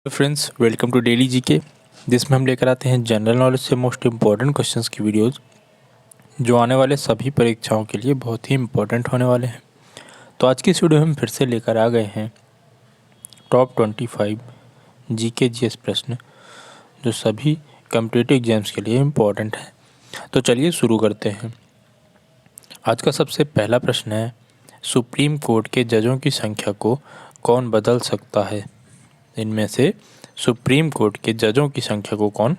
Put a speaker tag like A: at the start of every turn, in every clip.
A: Friends, welcome to daily GK, जिसमें हम लेकर आते हैं जनरल नॉलेज से मोस्ट इम्पॉर्टेंट क्वेश्चंस की वीडियोस जो आने वाले सभी परीक्षाओं के लिए बहुत ही इम्पोर्टेंट होने वाले हैं। तो आज की इस वीडियो में हम फिर से लेकर आ गए हैं टॉप 25 जीके जीएस प्रश्न जो सभी कॉम्पिटिटिव एग्जाम्स के लिए इम्पोर्टेंट है। तो चलिए शुरू करते हैं। आज का सबसे पहला प्रश्न है, सुप्रीम कोर्ट के जजों की संख्या को कौन बदल सकता है? इनमें से सुप्रीम कोर्ट के जजों की संख्या को कौन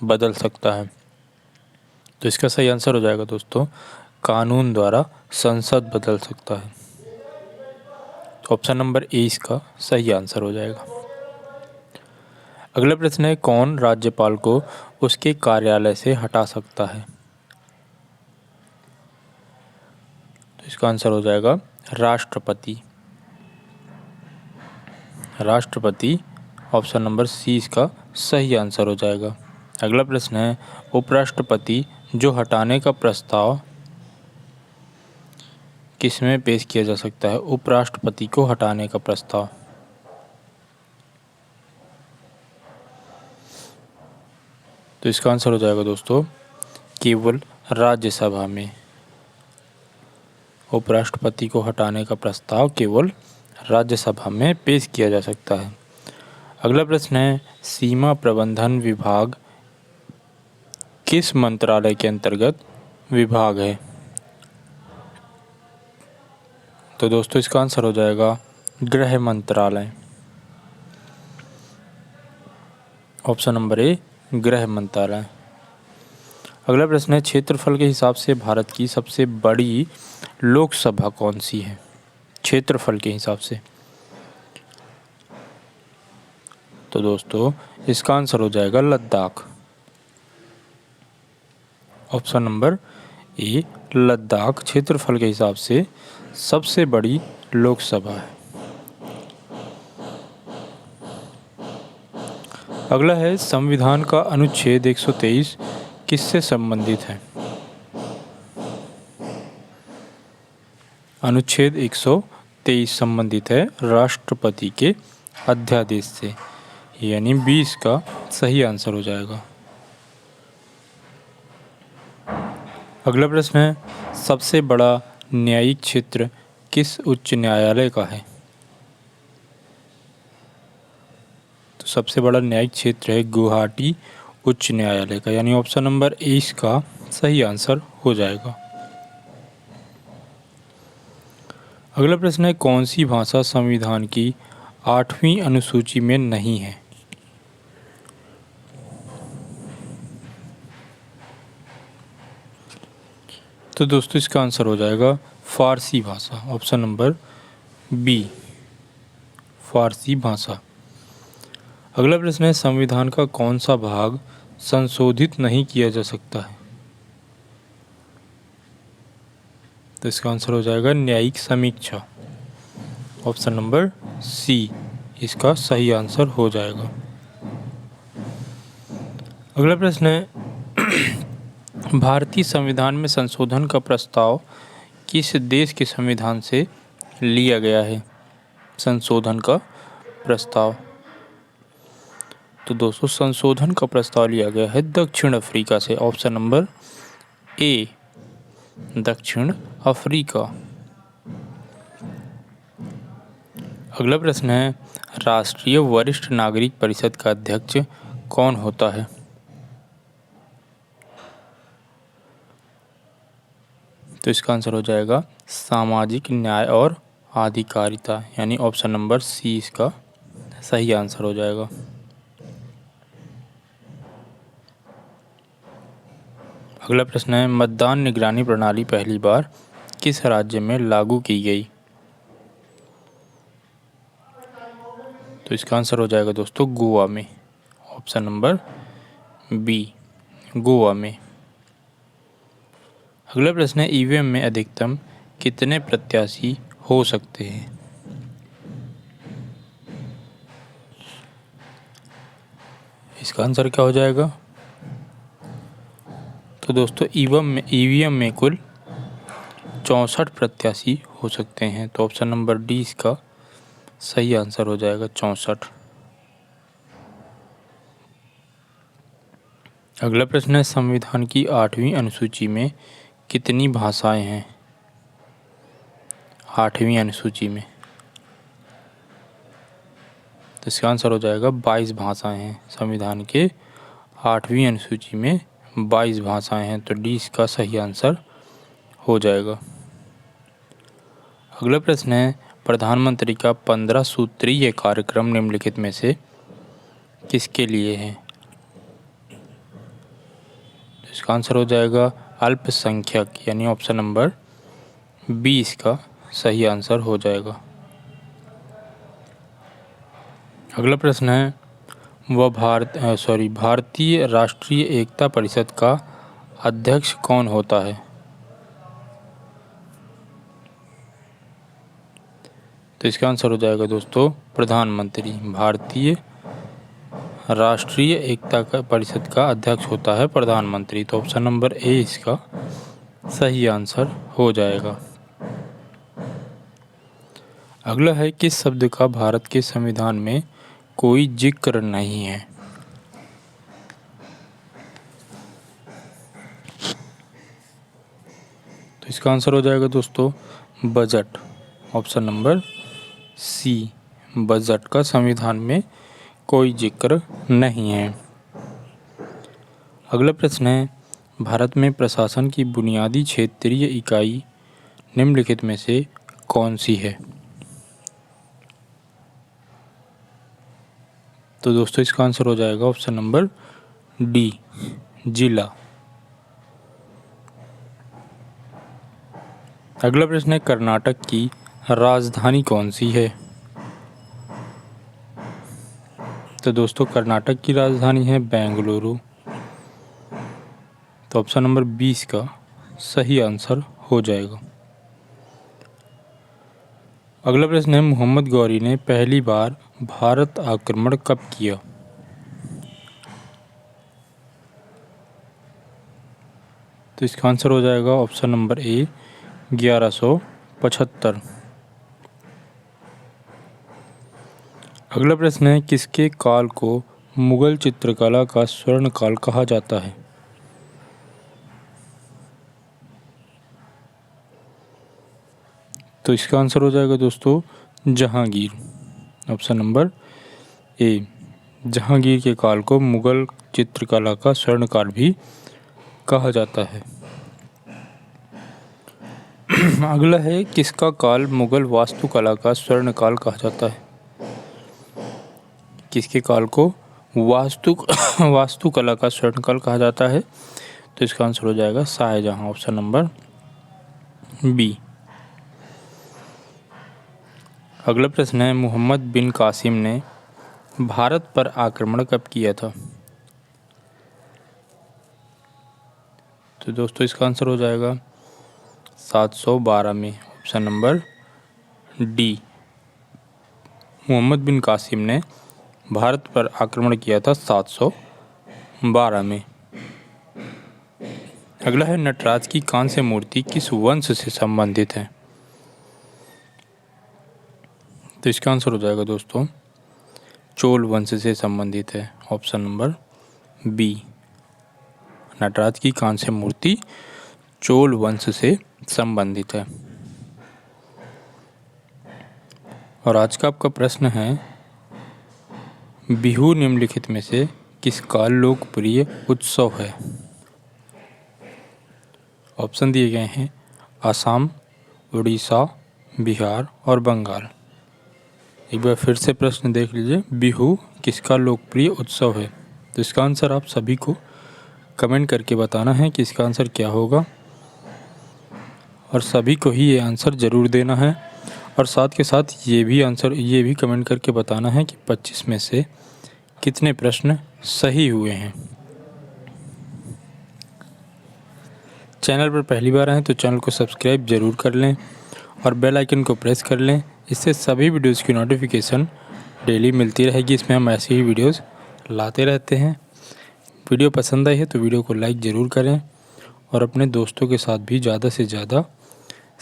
A: बदल सकता है? तो इसका सही आंसर हो जाएगा दोस्तों, कानून द्वारा संसद बदल सकता है। तो ऑप्शन नंबर ए इसका सही आंसर हो जाएगा। अगला प्रश्न है, कौन राज्यपाल को उसके कार्यालय से हटा सकता है? तो इसका आंसर हो जाएगा राष्ट्रपति। राष्ट्रपति, ऑप्शन नंबर सी इसका सही आंसर हो जाएगा। अगला प्रश्न है, उपराष्ट्रपति जो हटाने का प्रस्ताव किसमें पेश किया जा सकता है? उपराष्ट्रपति को हटाने का प्रस्ताव। तो इसका आंसर हो जाएगा दोस्तों, केवल राज्यसभा में। उपराष्ट्रपति को हटाने का प्रस्ताव केवल राज्यसभा में पेश किया जा सकता है। अगला प्रश्न है, सीमा प्रबंधन विभाग किस मंत्रालय के अंतर्गत विभाग है? तो दोस्तों इसका आंसर हो जाएगा गृह मंत्रालय। ऑप्शन नंबर ए, गृह मंत्रालय। अगला प्रश्न है, क्षेत्रफल के हिसाब से भारत की सबसे बड़ी लोकसभा कौन सी है? क्षेत्रफल के हिसाब से। तो दोस्तों इसका आंसर हो जाएगा Ladakh. Option number A, Ladakh क्षेत्रफल के हिसाब से सबसे बड़ी लोकसभा है। अगला है, संविधान का अनुच्छेद 123 किससे संबंधित है? अनुच्छेद 123 संबंधित है राष्ट्रपति के अध्यादेश से, यानी 20 का सही आंसर हो जाएगा। अगला प्रश्न है, सबसे बड़ा न्यायिक क्षेत्र किस उच्च न्यायालय का है? तो सबसे बड़ा न्यायिक क्षेत्र है गुवाहाटी उच्च न्यायालय का, यानी ऑप्शन नंबर ए इसका सही आंसर हो जाएगा। अगला प्रश्न है, कौन सी भाषा संविधान की 8वीं अनुसूची में नहीं है? तो दोस्तों इसका आंसर हो जाएगा फारसी भाषा। ऑप्शन नंबर बी, फारसी भाषा। अगला प्रश्न है, संविधान का कौन सा भाग संशोधित नहीं किया जा सकता है? तो इसका आंसर हो जाएगा न्यायिक समीक्षा। ऑप्शन नंबर सी इसका सही आंसर हो जाएगा। अगला प्रश्न है, भारतीय संविधान में संशोधन का प्रस्ताव किस देश के संविधान से लिया गया है? संशोधन का प्रस्ताव। तो दोस्तों संशोधन का प्रस्ताव लिया गया है दक्षिण अफ्रीका से। ऑप्शन नंबर ए, दक्षिण अफ्रीका। अगला प्रश्न है, राष्ट्रीय वरिष्ठ नागरिक परिषद का अध्यक्ष कौन होता है? तो इसका आंसर हो जाएगा सामाजिक न्याय और आधिकारिता, यानी ऑप्शन नंबर सी इसका सही आंसर हो जाएगा। अगला प्रश्न है, मतदान निगरानी प्रणाली पहली बार किस राज्य में लागू की गई? तो इसका आंसर हो जाएगा दोस्तों गोवा में। ऑप्शन नंबर बी, गोवा में। अगला प्रश्न है, ईवीएम में अधिकतम कितने प्रत्याशी हो सकते हैं? इसका आंसर क्या हो जाएगा? तो दोस्तों ईवीएम में कुल 64 प्रत्याशी हो सकते हैं। तो ऑप्शन नंबर डी इसका सही आंसर हो जाएगा 64। अगला प्रश्न है, संविधान की 8वीं अनुसूची में कितनी भाषाएं हैं? 8वीं अनुसूची में, तो इसका आंसर हो जाएगा 22 भाषाएं हैं। संविधान के 8वीं अनुसूची में 22 भाषाएं हैं, तो डी इसका सही आंसर हो जाएगा। अगला प्रश्न है, प्रधानमंत्री का 15 सूत्रीय कार्यक्रम निम्नलिखित में से किसके लिए है? तो इसका आंसर हो जाएगा अल्पसंख्यक, यानी ऑप्शन नंबर बी इसका सही आंसर हो जाएगा। अगला प्रश्न है, भारतीय राष्ट्रीय एकता परिषद का अध्यक्ष कौन होता है? तो इसका आंसर हो जाएगा दोस्तों प्रधानमंत्री। भारतीय राष्ट्रीय एकता परिषद का अध्यक्ष होता है प्रधानमंत्री, तो ऑप्शन नंबर ए इसका सही आंसर हो जाएगा। अगला है, किस शब्द का भारत के संविधान में कोई जिक्र नहीं है? तो इसका आंसर हो जाएगा दोस्तों budget, option number C, budget का संविधान में कोई जिक्र नहीं है। अगला प्रश्न है, भारत में प्रशासन की बुनियादी क्षेत्रीय इकाई निम्नलिखित में से कौन सी है? तो दोस्तों इसका आंसर हो जाएगा ऑप्शन नंबर डी, जिला। अगला प्रश्न है, कर्नाटक की राजधानी कौन सी है? तो दोस्तों कर्नाटक की राजधानी है बेंगलुरु, तो ऑप्शन नंबर 20 का सही आंसर हो जाएगा। अगला प्रश्न है, मोहम्मद गौरी ने पहली बार भारत आक्रमण कब किया? तो इसका आंसर हो जाएगा ऑप्शन नंबर ए, 1175। अगला प्रश्न है, किसके काल को मुगल चित्रकला का स्वर्ण काल कहा जाता है? तो इसका आंसर हो जाएगा दोस्तों Jahangir, option number A, Jahangir के काल को मुगल चित्रकला का स्वर्ण काल भी कहा जाता है। अगला है, किसका काल मुगल वास्तुकला का स्वर्ण काल कहा जाता है? किसके काल को वास्तुकला का स्वर्ण काल कहा जाता है? तो इसका आंसर हो जाएगा शाहजहां, ऑप्शन नंबर बी। अगला प्रश्न है, मोहम्मद बिन कासिम ने भारत पर आक्रमण कब किया था? तो दोस्तों इसका आंसर हो जाएगा 712 में, ऑप्शन नंबर डी, मोहम्मद बिन कासिम ने भारत पर आक्रमण किया था 712 में। अगला है, नटराज की कांस्य मूर्ति किस वंश से संबंधित है? तो इसका आंसर हो जाएगा दोस्तों चोल वंश से संबंधित है, ऑप्शन नंबर बी, नटराज की कांस्य मूर्ति चोल वंश से संबंधित है। और आज का आपका प्रश्न है, बिहू निम्नलिखित में से किसका लोकप्रिय उत्सव है? ऑप्शन दिए गए हैं असम, उड़ीसा, बिहार और बंगाल। एक बार फिर से प्रश्न देख लीजिए, बिहू किसका लोकप्रिय उत्सव है? तो इसका आंसर आप सभी को कमेंट करके बताना है कि इसका आंसर क्या होगा, और सभी को ही ये आंसर ज़रूर देना है। और साथ के साथ ये भी कमेंट करके बताना है कि 25 में से कितने प्रश्न सही हुए हैं। चैनल पर पहली बार आए तो चैनल को सब्सक्राइब ज़रूर कर लें और बेल आइकन को प्रेस कर लें, इससे सभी वीडियोस की नोटिफिकेशन डेली मिलती रहेगी। इसमें हम ऐसे ही वीडियोस लाते रहते हैं। वीडियो पसंद आई है तो वीडियो को लाइक ज़रूर करें और अपने दोस्तों के साथ भी ज़्यादा से ज़्यादा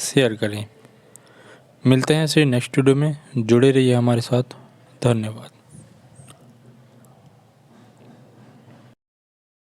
A: शेयर करें। मिलते हैं ऐसे नेक्स्ट वीडियो में, जुड़े रहिए हमारे साथ। धन्यवाद।